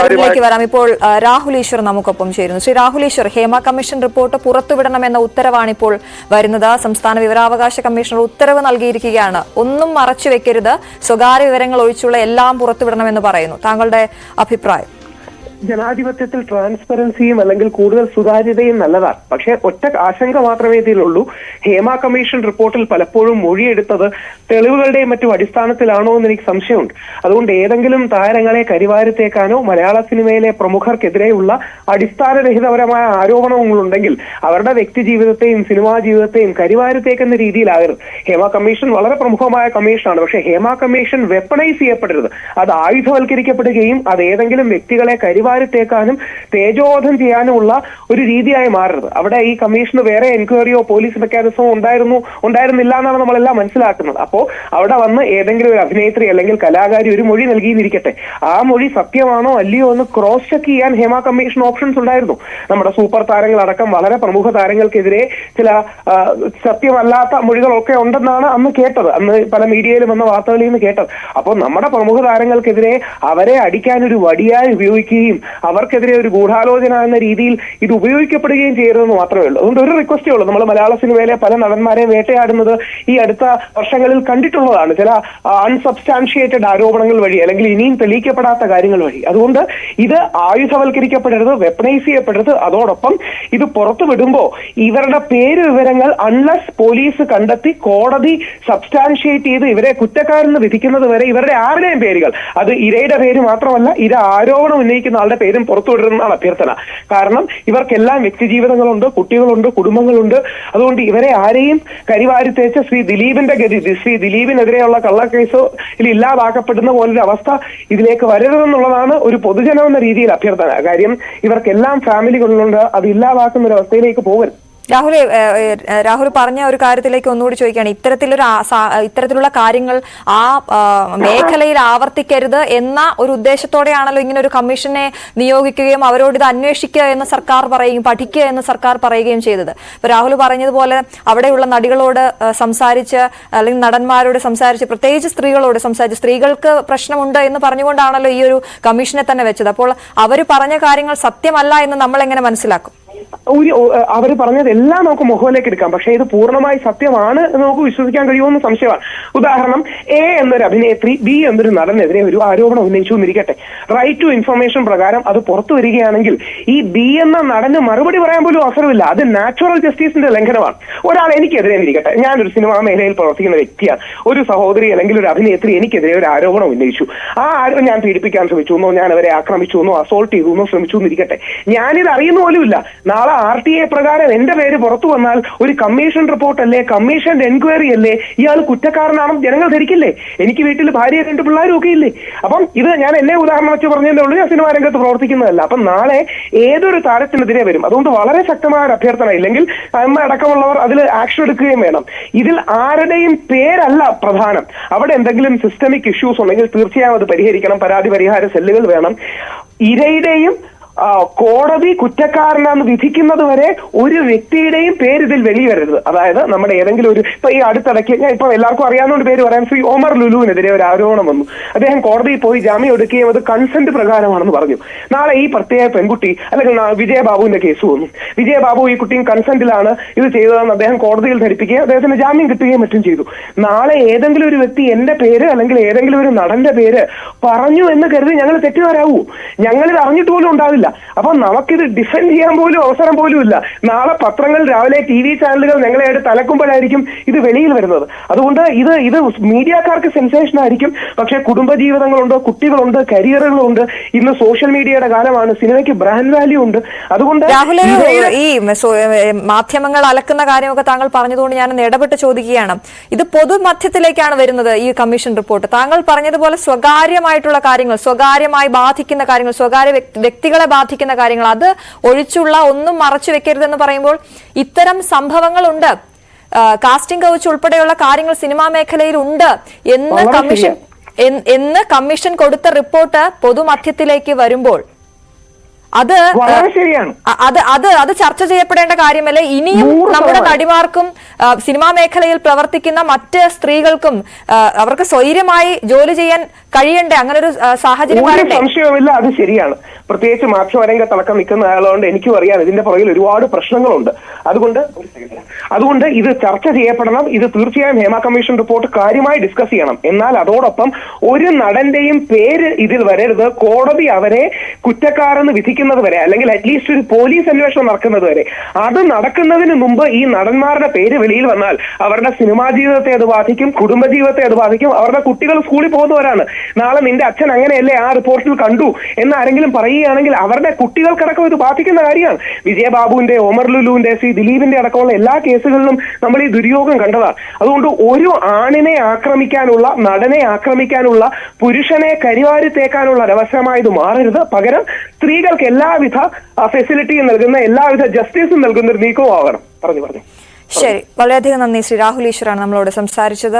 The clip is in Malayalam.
കാര്യങ്ങളിലേക്ക് വരാം. ഇപ്പോൾ രാഹുൽ ഈശ്വർ നമുക്കൊപ്പം ചേരുന്നു. ശ്രീ രാഹുൽ ഈശ്വർ, ഹേമ കമ്മീഷൻ റിപ്പോർട്ട് പുറത്തുവിടണമെന്ന ഉത്തരവാണ് ഇപ്പോൾ വരുന്നത്. സംസ്ഥാന വിവരാവകാശ കമ്മീഷണർ ഉത്തരവ് നൽകിയിരിക്കുകയാണ്. ഒന്നും മറച്ചു വെക്കരുത്, സ്വകാര്യ വിവരങ്ങൾ ഒഴിച്ചുള്ള എല്ലാം പുറത്തുവിടണമെന്ന് പറയുന്നു. താങ്കളുടെ അഭിപ്രായം? ജനാധിപത്യത്തിൽ ട്രാൻസ്പെറൻസിയും അല്ലെങ്കിൽ കൂടുതൽ സുതാര്യതയും നല്ലതാണ്. പക്ഷേ ഒറ്റ ആശങ്ക മാത്രമേ ഇതിലുള്ളൂ. ഹേമ കമ്മീഷൻ റിപ്പോർട്ടിൽ പലപ്പോഴും മൊഴിയെടുത്തത് തെളിവുകളുടെയും മറ്റും അടിസ്ഥാനത്തിലാണോ എന്ന് എനിക്ക് സംശയമുണ്ട്. അതുകൊണ്ട് ഏതെങ്കിലും താരങ്ങളെ കരിവാരത്തേക്കാനോ മലയാള സിനിമയിലെ പ്രമുഖർക്കെതിരെയുള്ള അടിസ്ഥാനരഹിതപരമായ ആരോപണങ്ങളുണ്ടെങ്കിൽ അവരുടെ വ്യക്തി ജീവിതത്തെയും സിനിമാ ജീവിതത്തെയും കരിവാരത്തേക്കെന്ന രീതിയിലാകരുത്. ഹേമ കമ്മീഷൻ വളരെ പ്രമുഖമായ കമ്മീഷനാണ്. പക്ഷേ ഹേമ കമ്മീഷൻ വെപ്പണൈസ് ചെയ്യപ്പെടരുത്. അത് ആയുധവൽക്കരിക്കപ്പെടുകയും അത് ഏതെങ്കിലും വ്യക്തികളെ കരിവാരത്തേക്കാനും തേജോവധം ചെയ്യാനുമുള്ള ഒരു രീതിയായി മാറരുത്. അവിടെ ഈ കമ്മീഷന് വേറെ എൻക്വയറിയോ പോലീസ് മെക്കാനിസമോ ഉണ്ടായിരുന്നില്ല എന്നാണ് നമ്മളെല്ലാം മനസ്സിലാക്കുന്നത്. അപ്പോ അവിടെ വന്ന് ഏതെങ്കിലും ഒരു അഭിനേത്രി അല്ലെങ്കിൽ കലാകാരി ഒരു മൊഴി നൽകിയിരിക്കട്ടെ, ആ മൊഴി സത്യമാണോ അല്ലയോ എന്ന് ക്രോസ് ചെക്ക് ചെയ്യാൻ ഹേമ കമ്മീഷൻ ഓപ്ഷൻസ് ഉണ്ടായിരുന്നു. നമ്മുടെ സൂപ്പർ താരങ്ങളടക്കം വളരെ പ്രമുഖ താരങ്ങൾക്കെതിരെ ചില സത്യമല്ലാത്ത മൊഴികളൊക്കെ ഉണ്ടെന്നാണ് അന്ന് കേട്ടത്, അന്ന് പല മീഡിയയിലും വന്ന വാർത്തകളിൽ നിന്ന് കേട്ടത്. അപ്പോൾ നമ്മുടെ പ്രമുഖ താരങ്ങൾക്കെതിരെ അവരെ അടിക്കാൻ ഒരു വടിയായി ഉപയോഗിക്കുകയും അവർക്കെതിരെ ഒരു ഗൂഢാലോചന എന്ന രീതിയിൽ ഇത് ഉപയോഗിക്കപ്പെടുകയും ചെയ്യരുതെന്ന് മാത്രമേ ഉള്ളൂ. അതുകൊണ്ട് ഒരു റിക്വസ്റ്റേ ഉള്ളൂ. നമ്മൾ മലയാള സിനിമയിലെ പല നടന്മാരെയും വേട്ടയാടുന്നത് ഈ അടുത്ത വർഷങ്ങളിൽ കണ്ടിട്ടുള്ളതാണ്, ചില അൺസബ്സ്റ്റാൻഷിയേറ്റഡ് ആരോപണങ്ങൾ വഴി അല്ലെങ്കിൽ ഇനിയും തെളിയിക്കപ്പെടാത്ത കാര്യങ്ങൾ വഴി. അതുകൊണ്ട് ഇത് ആയുധവൽക്കരിക്കപ്പെടരുത്, വെപ്പണൈസ് ചെയ്യപ്പെടരുത്. അതോടൊപ്പം ഇത് പുറത്തു വിടുമ്പോൾ ഇവരുടെ പേര് വിവരങ്ങൾ അൺലെസ് പോലീസ് കണ്ടെത്തി കോടതി സബ്സ്റ്റാൻഷിയേറ്റ് ചെയ്ത് ഇവരെ കുറ്റക്കാരെന്ന് വിധിക്കുന്നത് വരെ ഇവരുടെ ആരുടെയും പേരുകൾ, അത് ഇരയുടെ പേര് മാത്രമല്ല ഇത് ആരോപണം ഉന്നയിക്കുന്ന ആളുടെ പേരും പുറത്തുവിടരുന്നതാണ് അഭ്യർത്ഥന. കാരണം ഇവർക്കെല്ലാം വ്യക്തിജീവിതങ്ങളുണ്ട്, കുട്ടികളുണ്ട്, കുടുംബങ്ങളുണ്ട്. അതുകൊണ്ട് ഇവരെ ആരെയും കരിവാരിത്തേച്ച് ശ്രീ ദിലീപിന്റെ ഗതി, ശ്രീ ദിലീപിനെതിരെയുള്ള കള്ളക്കേസോ ഇല്ലാതാക്കപ്പെടുന്ന പോലൊരു അവസ്ഥ ഇതിലേക്ക് വരരുതെന്നുള്ളതാണ് ഒരു പൊതുജനം എന്ന രീതിയിൽ അഭ്യർത്ഥന. കാര്യം ഇവർക്കെല്ലാം ഫാമിലികളുണ്ട്, അത് ഇല്ലാതാക്കുന്ന ഒരു അവസ്ഥയിലേക്ക് പോകരുത്. രാഹുൽ പറഞ്ഞ ഒരു കാര്യത്തിലേക്ക് ഒന്നുകൂടി ചോദിക്കുകയാണ്. ഇത്തരത്തിലുള്ള കാര്യങ്ങൾ ആ മേഖലയിൽ ആവർത്തിക്കരുത് എന്ന ഒരു ഉദ്ദേശത്തോടെയാണല്ലോ ഇങ്ങനെ ഒരു കമ്മീഷനെ നിയോഗിക്കുകയും അവരോട് ഇത് അന്വേഷിക്കുക എന്ന് സർക്കാർ പറയുകയും പഠിക്കുക എന്ന് സർക്കാർ പറയുകയും ചെയ്തത്. ഇപ്പൊ രാഹുൽ പറഞ്ഞതുപോലെ അവിടെയുള്ള നടികളോട് സംസാരിച്ച് അല്ലെങ്കിൽ നടന്മാരോട് സംസാരിച്ച് പ്രത്യേകിച്ച് സ്ത്രീകളോട് സംസാരിച്ച് സ്ത്രീകൾക്ക് പ്രശ്നമുണ്ട് എന്ന് പറഞ്ഞുകൊണ്ടാണല്ലോ ഈ ഒരു കമ്മീഷനെ തന്നെ വെച്ചത്. അപ്പോൾ അവർ പറഞ്ഞ കാര്യങ്ങൾ സത്യമല്ല എന്ന് നമ്മൾ എങ്ങനെ മനസ്സിലാക്കും? അവർ പറഞ്ഞതെല്ലാം നമുക്ക് മുഖവിലേക്ക് എടുക്കാം, പക്ഷേ ഇത് പൂർണ്ണമായി സത്യമാണ് എന്ന് നമുക്ക് വിശ്വസിക്കാൻ കഴിയുമെന്ന് സംശയമാണ്. ഉദാഹരണം, എ എന്നൊരു അഭിനേത്രി ബി എന്നൊരു നടനെതിരെ ഒരു ആരോപണം ഉന്നയിച്ചു എന്നിരിക്കട്ടെ. റൈറ്റ് ടു ഇൻഫർമേഷൻ പ്രകാരം അത് പുറത്തു വരികയാണെങ്കിൽ ഈ ബി എന്ന നടന് മറുപടി പറയാൻ പോലും അവസരമില്ല. അത് നാച്ചുറൽ ജസ്റ്റിസിന്റെ ലംഘനമാണ്. ഒരാൾ എനിക്കെതിരെ ഇരിക്കട്ടെ, ഞാനൊരു സിനിമാ മേഖലയിൽ പ്രവർത്തിക്കുന്ന വ്യക്തിയാണ്, ഒരു സഹോദരി അല്ലെങ്കിൽ ഒരു അഭിനേത്രി എനിക്കെതിരെ ഒരു ആരോപണം ഉന്നയിച്ചു. ആ ആരോപണം ഞാൻ പീഡിപ്പിക്കാൻ ശ്രമിച്ചു എന്നോ ഞാൻ അവരെ ആക്രമിച്ചു എന്നോ അസോൾട്ട് ചെയ്തു എന്നോ ശ്രമിച്ചു എന്നിരിക്കട്ടെ. ഞാനിത് അറിയുന്ന പോലുമില്ല. നാളെ RTA പ്രകാരം എന്റെ പേര് പുറത്തു വന്നാൽ ഒരു കമ്മീഷൻ റിപ്പോർട്ടല്ലേ, കമ്മീഷൻ എൻക്വയറി അല്ലേ, ഇയാൾ കുറ്റക്കാരനാണെന്ന് ജനങ്ങൾ ധരിക്കില്ലേ? എനിക്ക് വീട്ടിൽ ഭാര്യ 2 പിള്ളേരും ഒക്കെ ഇല്ലേ? അപ്പം ഇത് ഞാൻ എന്നെ ഉദാഹരണം വെച്ച് പറഞ്ഞതേ ഉള്ളൂ, ഞാൻ സിനിമാ രംഗത്ത് പ്രവർത്തിക്കുന്നതല്ല. അപ്പം നാളെ ഏതൊരു താരത്തിനെതിരെ വരും. അതുകൊണ്ട് വളരെ ശക്തമായ ഒരു അഭ്യർത്ഥന, ഇല്ലെങ്കിൽ അമ്മ അടക്കമുള്ളവർ അതിൽ ആക്ഷൻ എടുക്കുകയും വേണം. ഇതിൽ ആരുടെയും പേരല്ല പ്രധാനം. അവിടെ എന്തെങ്കിലും സിസ്റ്റമിക് ഇഷ്യൂസ് ഉണ്ടെങ്കിൽ തീർച്ചയായും അത് പരിഹരിക്കണം. പരാതി പരിഹാര സെല്ലുകൾ വേണം. ഇരയുടെയും കോടതി കുറ്റക്കാരനാണെന്ന് വിധിക്കുന്നത് വരെ ഒരു വ്യക്തിയുടെയും പേര് ഇതിൽ വെളിവരരുത്. അതായത് നമ്മുടെ ഏതെങ്കിലും ഒരു, ഇപ്പൊ ഈ അടുത്തിടയ്ക്ക് ഞാൻ ഇപ്പൊ എല്ലാവർക്കും അറിയാവുന്ന പേര് പറയാൻ, ശ്രീ ഒമർ ലുലുവിനെതിരെ ഒരു ആരോപണം വന്നു. അദ്ദേഹം കോടതിയിൽ പോയി ജാമ്യം എടുക്കുകയും അത് കൺസെന്റ് പ്രകാരമാണെന്ന് പറഞ്ഞു. നാളെ ഈ പ്രത്യേക പെൺകുട്ടി അല്ലെങ്കിൽ വിജയബാബുവിന്റെ കേസ് വന്നു. വിജയബാബു ഈ കുട്ടിയും കൺസെന്റിലാണ് ഇത് ചെയ്തതെന്ന് അദ്ദേഹം കോടതിയിൽ ധരിപ്പിക്കുകയും അദ്ദേഹത്തിന് ജാമ്യം കിട്ടുകയും മറ്റും ചെയ്തു. നാളെ ഏതെങ്കിലും ഒരു വ്യക്തി എന്റെ പേര് അല്ലെങ്കിൽ ഏതെങ്കിലും ഒരു നടന്റെ പേര് പറഞ്ഞു എന്ന് കരുതി ഞങ്ങൾ തെറ്റുകാരാവൂ? ഞങ്ങളിത് അറിഞ്ഞിട്ട് പോലും ഉണ്ടാവില്ല. അപ്പൊ നമുക്കിത് ഡിഫെൻഡ് ചെയ്യാൻ പോലും അവസരം പോലും ഇല്ല. നാളെ പത്രങ്ങൾ, രാവിലെ TV ചാനലുകൾ ഞങ്ങളെ തലക്കുമ്പോഴായിരിക്കും ഇത് വെളിയിൽ വരുന്നത്. അതുകൊണ്ട് ഇത് മീഡിയക്കാർക്ക് സെൻസേഷൻ ആയിരിക്കും. പക്ഷെ കുടുംബജീവിതങ്ങളുണ്ട്, കുട്ടികളുണ്ട്, കരിയറുകളുണ്ട്. ഇന്ന് സോഷ്യൽ മീഡിയയുടെ കാലമാണ്, സിനിമയ്ക്ക് ബ്രാൻഡ് വാല്യൂ ഉണ്ട്. അതുകൊണ്ട് ഈ മാധ്യമങ്ങൾ അലക്കുന്ന കാര്യമൊക്കെ താങ്കൾ പറഞ്ഞതുകൊണ്ട് ഞാൻ ഇടപെട്ട് ചോദിക്കുകയാണ്. ഇത് പൊതുമധ്യത്തിലേക്കാണ് വരുന്നത് ഈ കമ്മീഷൻ റിപ്പോർട്ട്. താങ്കൾ പറഞ്ഞതുപോലെ സ്വകാര്യമായിട്ടുള്ള കാര്യങ്ങൾ, സ്വകാര്യമായി ബാധിക്കുന്ന കാര്യങ്ങൾ, സ്വകാര്യ വ്യക്തികളെ ബാധിക്കുന്ന കാര്യങ്ങൾ, അത് ഒഴിച്ചുള്ള ഒന്നും മറച്ചു വെക്കരുതെന്ന് പറയുമ്പോൾ ഇത്തരം സംഭവങ്ങളുണ്ട്. കാസ്റ്റിംഗ് കൗച്ച് ഉൾപ്പെടെയുള്ള കാര്യങ്ങൾ സിനിമാ മേഖലയിൽ ഉണ്ട് എന്ന് കമ്മീഷൻ കൊടുത്ത റിപ്പോർട്ട് പൊതുമധ്യത്തിലേക്ക് വരുമ്പോൾ അത് വളരെ ശരിയാണ്. അത് ചർച്ച ചെയ്യപ്പെടേണ്ട കാര്യമല്ലേ? ഇനിയും നമ്മുടെ നടിമാർക്കും സിനിമാ മേഖലയിൽ പ്രവർത്തിക്കുന്ന മറ്റ് സ്ത്രീകൾക്കും അവർക്ക് സ്വൈര്യമായി ജോലി ചെയ്യാൻ കഴിയണ്ടേ? അങ്ങനെ ഒരു സാഹചര്യം സംശയമില്ല, അത് ശരിയാണ്. പ്രത്യേകിച്ച് മാധ്യമരംഗത്തടക്കം നിൽക്കുന്ന ആളുകൊണ്ട് എനിക്കും അറിയാം ഇതിന്റെ പുറകിൽ ഒരുപാട് പ്രശ്നങ്ങളുണ്ട്. അതുകൊണ്ട് ഇത് ചർച്ച ചെയ്യപ്പെടണം. ഇത് തീർച്ചയായും ഹേമ കമ്മീഷൻ റിപ്പോർട്ട് കാര്യമായി ഡിസ്കസ് ചെയ്യണം. എന്നാൽ അതോടൊപ്പം ഒരു നടന്റെയും പേര് ഇതിൽ വരരുത്. കോടതി അവരെ കുറ്റക്കാരെന്ന് വിധിക്കുന്നത് വരെ, അല്ലെങ്കിൽ അറ്റ്ലീസ്റ്റ് ഒരു പോലീസ് അന്വേഷണം നടക്കുന്നത് വരെ. അത് നടക്കുന്നതിന് മുമ്പ് ഈ നടന്മാരുടെ പേര് വെളിയിൽ വന്നാൽ അവരുടെ സിനിമാ ജീവിതത്തെ അത് ബാധിക്കും, കുടുംബജീവിതത്തെ അത് ബാധിക്കും. അവരുടെ കുട്ടികൾ സ്കൂളിൽ പോകുന്നവരാണ്. നാളെ നിന്റെ അച്ഛൻ അങ്ങനെയല്ലേ ആ റിപ്പോർട്ടിൽ കണ്ടു എന്ന് ആരെങ്കിലും പറയുകയാണെങ്കിൽ അവരുടെ കുട്ടികൾക്കടക്കം ഇത് ബാധിക്കുന്ന കാര്യമാണ്. വിജയബാബുവിന്റെ, ഒമർ ലുലുവിന്റെ, ശ്രീ ദിലീപിന്റെ അടക്കമുള്ള എല്ലാ കേസുകളിലും നമ്മൾ ഈ ദുര്യോഗം കണ്ടതാണ്. അതുകൊണ്ട് ഒരു ആണിനെ ആക്രമിക്കാനുള്ള, നടനെ ആക്രമിക്കാനുള്ള, പുരുഷനെ കരിവാരി തേക്കാനുള്ള ഒരവസരമായി ഇത് മാറരുത്. പകരം സ്ത്രീകൾക്ക് എല്ലാവിധ ഫെസിലിറ്റിയും നൽകുന്ന, എല്ലാവിധ ജസ്റ്റിസും നൽകുന്ന ഒരു നീക്കവും ആവണം. പറഞ്ഞു. ശരി, വളരെയധികം നന്ദി. ശ്രീ രാഹുൽ ഈശ്വറാണ് നമ്മളോട് സംസാരിച്ചത്.